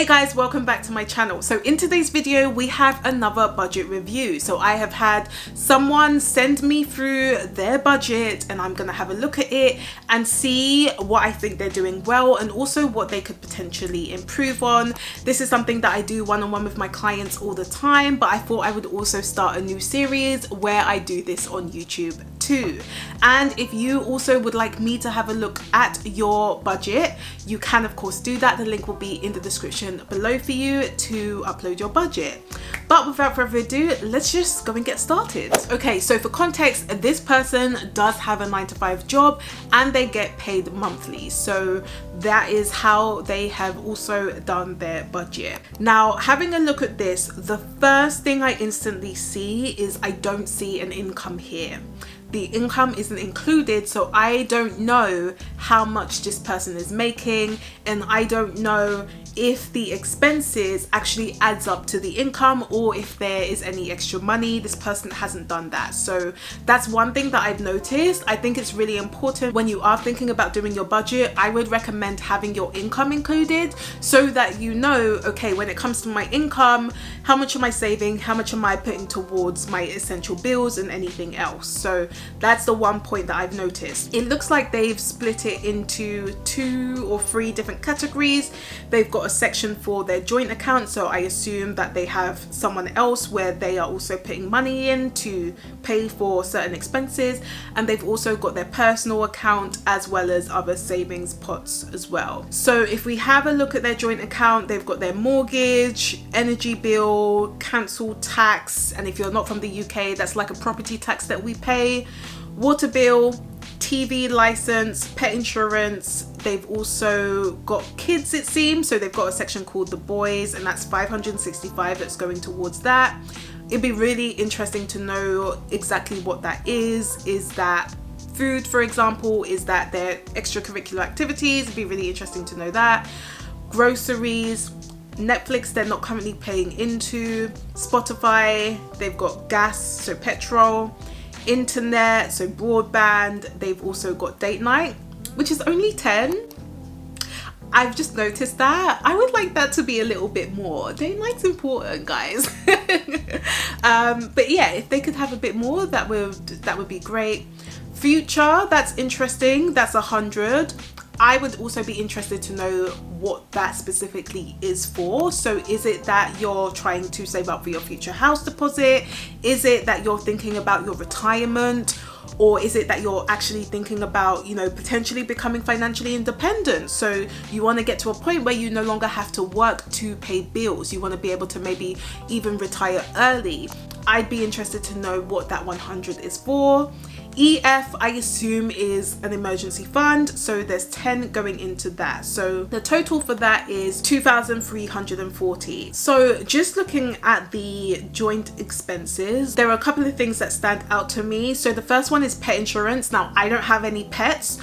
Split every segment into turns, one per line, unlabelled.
Hey guys, welcome back to my channel. So in today's video we have another budget review. So I have had someone send me through their budget and I'm gonna have a look at it and see what I think they're doing well and also what they could potentially improve on. This is something that I do one-on-one with my clients all the time, but I thought I would also start a new series where I do this on YouTube too. And if you also would like me to have a look at your budget, you can of course do that. The link will be in the description below for you to upload your budget. But without further ado, let's just go and get started. Okay, so for context, this person does have a 9-to-5 job and they get paid monthly. So that is how they have also done their budget. Now, having a look at this, the first thing I instantly see is I don't see an income here. The income isn't included, so I don't know how much this person is making, and I don't know if the expenses actually adds up to the income or if there is any extra money. This person hasn't done that. So that's one thing that I've noticed. I think it's really important when you are thinking about doing your budget, I would recommend having your income included so that you know, okay, when it comes to my income, how much am I saving? How much am I putting towards my essential bills and anything else? So that's the one point that I've noticed. It looks like they've split it into 2 or 3 different categories. They've got a section for their joint account, so I assume that they have someone else where they are also putting money in to pay for certain expenses, and they've also got their personal account as well as other savings pots as well. So if we have a look at their joint account, they've got their mortgage, energy bill, council tax, and if you're not from the UK, that's like a property tax that we pay, water bill, TV license, pet insurance. They've also got kids, it seems, so they've got a section called the boys, and that's 565 that's going towards that. It'd be really interesting to know exactly what that is. Is that food, for example? Is that their extracurricular activities? It'd be really interesting to know that. Groceries, Netflix they're not currently paying into, Spotify, they've got gas, so petrol, internet, so broadband. They've also got date night, which is only 10. I've just noticed that. I would like that to be a little bit more. Date night's important, guys. But yeah, if they could have a bit more, that would be great. Future, that's interesting. That's 100. I would also be interested to know what that specifically is for. So is it that you're trying to save up for your future house deposit? Is it that you're thinking about your retirement? Or is it that you're actually thinking about, you know, potentially becoming financially independent? So you want to get to a point where you no longer have to work to pay bills. You want to be able to maybe even retire early. I'd be interested to know what that 100 is for. EF, I assume, is an emergency fund, so there's 10 going into that. So the total for that is 2,340. So just looking at the joint expenses, there are a couple of things that stand out to me. So the first one is pet insurance. Now, I don't have any pets,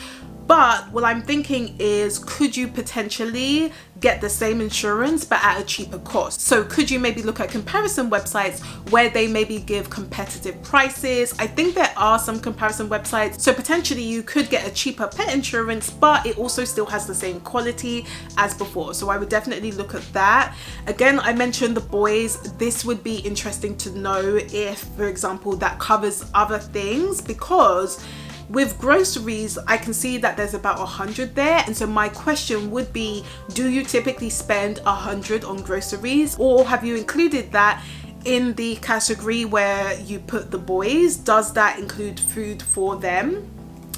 but what I'm thinking is, could you potentially get the same insurance but at a cheaper cost? So could you maybe look at comparison websites where they maybe give competitive prices? I think there are some comparison websites, so potentially you could get a cheaper pet insurance, but it also still has the same quality as before. So I would definitely look at that. Again, I mentioned the boys. This would be interesting to know if, for example, that covers other things, because with groceries, I can see that there's about 100 there. And so my question would be, do you typically spend 100 on groceries, or have you included that in the category where you put the boys? Does that include food for them?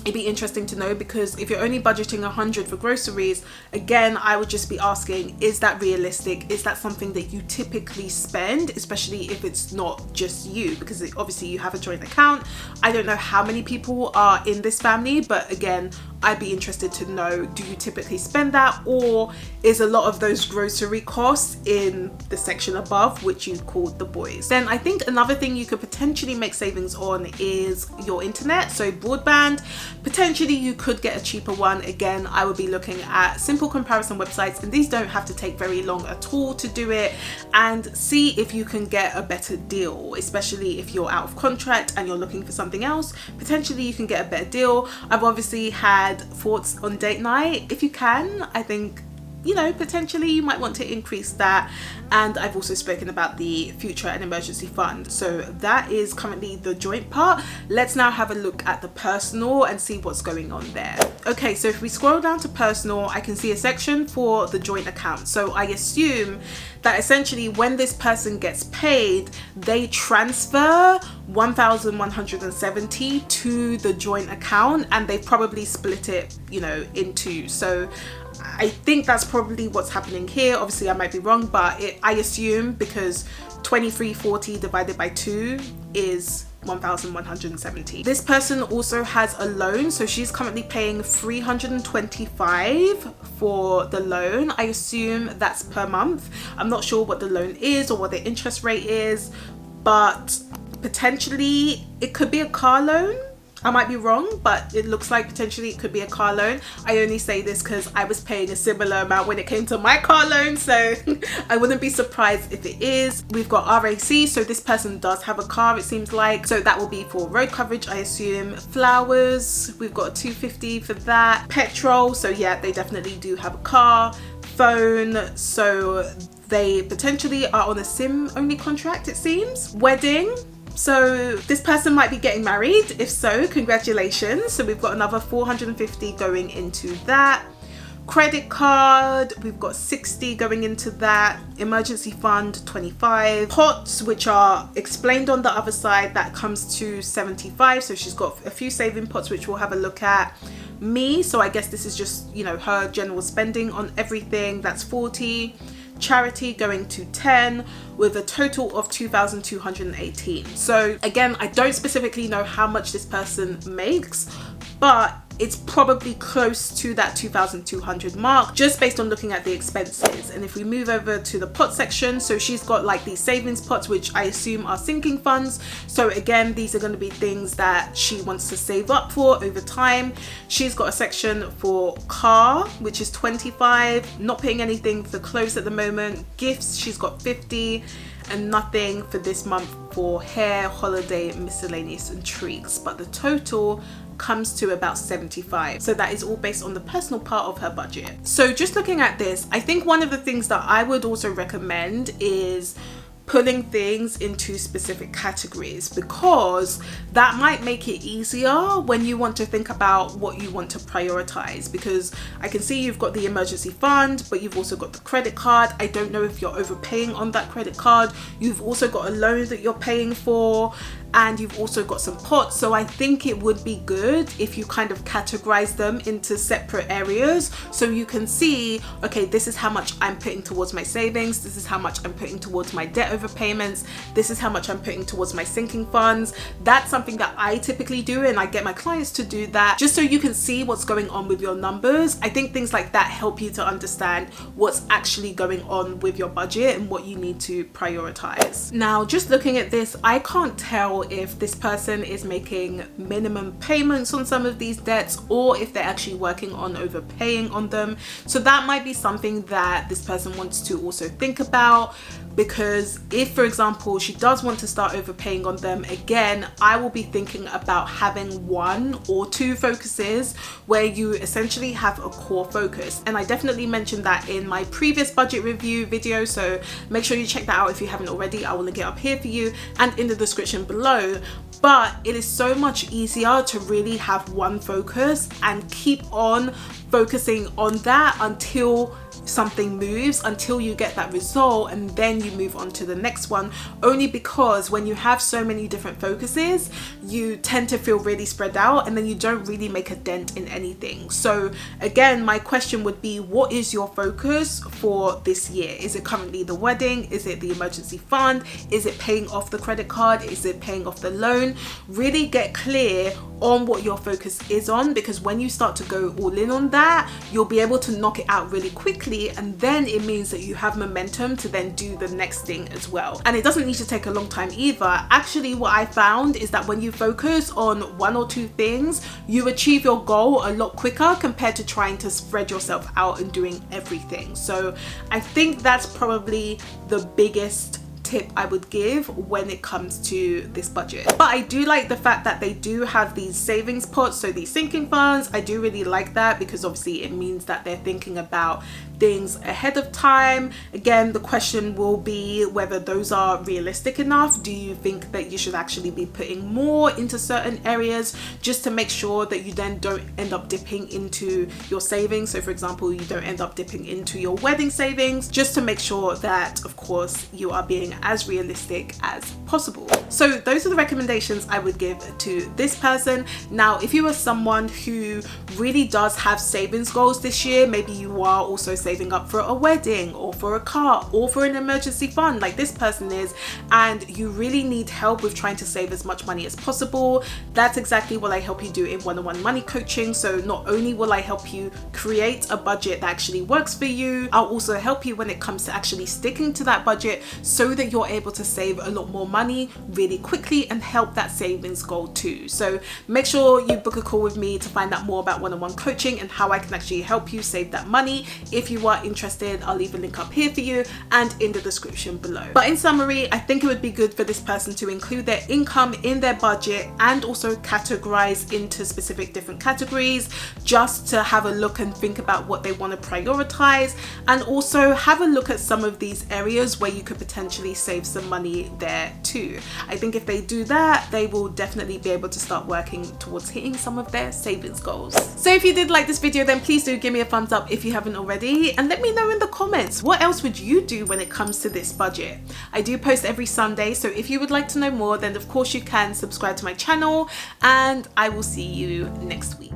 It'd be interesting to know, because if you're only budgeting 100 for groceries, again, I would just be asking, is that realistic? Is that something that you typically spend, especially if it's not just you? Because obviously you have a joint account. I don't know how many people are in this family, but again, I'd be interested to know, do you typically spend that, or is a lot of those grocery costs in the section above, which you called the boys? Then I think another thing you could potentially make savings on is your internet, so broadband. Potentially you could get a cheaper one. Again, I would be looking at simple comparison websites, and these don't have to take very long at all to do it, and see if you can get a better deal, especially if you're out of contract and you're looking for something else. Potentially you can get a better deal. I've obviously had thoughts on date night. If you can, I think you know, potentially you might want to increase that. And I've also spoken about the future and emergency fund. So that is currently the joint part. Let's now have a look at the personal and see what's going on there. Okay, so if we scroll down to personal, I can see a section for the joint account. So I assume that essentially when this person gets paid, they transfer 1,170 to the joint account, and they've probably split it, you know, in two. So I think that's probably what's happening here. Obviously I might be wrong, but I assume, because 2340 divided by 2 is 1,170. This person also has a loan, so she's currently paying 325 for the loan. I assume that's per month. I'm not sure what the loan is or what the interest rate is, but potentially it could be a car loan. I might be wrong, but it looks like potentially it could be a car loan. I only say this because I was paying a similar amount when it came to my car loan, so I wouldn't be surprised if it is. We've got RAC, so this person does have a car, it seems like, so that will be for road coverage, I assume. Flowers, we've got a 250 for that. Petrol, so yeah, they definitely do have a car. Phone, so they potentially are on a SIM only contract, it seems. Wedding, so this person might be getting married. If so, congratulations. So we've got another 450 going into that. Credit card, we've got 60 going into that. Emergency fund, 25. Pots, which are explained on the other side, that comes to 75. So she's got a few saving pots, which we'll have a look at. Me, so I guess this is just, you know, her general spending on everything, that's 40. Charity going to 10, with a total of 2,218. So again, I don't specifically know how much this person makes, but it's probably close to that 2,200 mark just based on looking at the expenses. And if we move over to the pot section, so she's got like these savings pots, which I assume are sinking funds. So again, these are going to be things that she wants to save up for over time. She's got a section for car, which is 25, not paying anything for clothes at the moment. Gifts, she's got 50, and nothing for this month for hair, holiday, miscellaneous and treats, but the total comes to about 75. So that is all based on the personal part of her budget. So just looking at this, I think one of the things that I would also recommend is pulling things into specific categories, because that might make it easier when you want to think about what you want to prioritize. Because I can see you've got the emergency fund, but you've also got the credit card. I don't know if you're overpaying on that credit card. You've also got a loan that you're paying for, and you've also got some pots. So I think it would be good if you kind of categorize them into separate areas, so you can see, okay, this is how much I'm putting towards my savings, this is how much I'm putting towards my debt overpayments, this is how much I'm putting towards my sinking funds. That's something that I typically do, and I get my clients to do that, just so you can see what's going on with your numbers. I think things like that help you to understand what's actually going on with your budget and what you need to prioritize. Now, just looking at this, I can't tell if this person is making minimum payments on some of these debts, or if they're actually working on overpaying on them. So that might be something that this person wants to also think about, because if, for example, she does want to start overpaying on them, again, I will be thinking about having 1 or 2 focuses where you essentially have a core focus. And I definitely mentioned that in my previous budget review video, so make sure you check that out if you haven't already. I will link it up here for you and in the description below. But it is so much easier to really have one focus and keep on focusing on that until something moves, until you get that result, and then you move on to the next one. Only because when you have so many different focuses, you tend to feel really spread out, and then you don't really make a dent in anything. So again, my question would be, what is your focus for this year? Is it currently the wedding? Is it the emergency fund? Is it paying off the credit card? Is it paying off the loan? Really get clear on what your focus is on, because when you start to go all in on that, you'll be able to knock it out really quickly, and then it means that you have momentum to then do the next thing as well. And it doesn't need to take a long time either. Actually, what I found is that when you focus on 1 or 2 things, you achieve your goal a lot quicker compared to trying to spread yourself out and doing everything. So I think that's probably the biggest tip I would give when it comes to this budget. But I do like the fact that they do have these savings pots, so these sinking funds. I do really like that because obviously it means that they're thinking about things ahead of time. Again, the question will be whether those are realistic enough. Do you think that you should actually be putting more into certain areas just to make sure that you then don't end up dipping into your savings? So for example, you don't end up dipping into your wedding savings, just to make sure that of course you are being as realistic as possible. So those are the recommendations I would give to this person. Now, if you are someone who really does have savings goals this year, maybe you are also saving up for a wedding or for a car or for an emergency fund like this person is, and you really need help with trying to save as much money as possible, that's exactly what I help you do in one-on-one money coaching. So not only will I help you create a budget that actually works for you, I'll also help you when it comes to actually sticking to that budget so that you're able to save a lot more money really quickly and help that savings goal too. So make sure you book a call with me to find out more about one-on-one coaching and how I can actually help you save that money. If you are interested, I'll leave a link up here for you and in the description below. But in summary, I think it would be good for this person to include their income in their budget and also categorize into specific different categories, just to have a look and think about what they want to prioritize, and also have a look at some of these areas where you could potentially save some money there too. I think if they do that, they will definitely be able to start working towards hitting some of their savings goals. So if you did like this video, then please do give me a thumbs up if you haven't already, and let me know in the comments, what else would you do when it comes to this budget? I do post every Sunday, so if you would like to know more, then of course you can subscribe to my channel, and I will see you next week.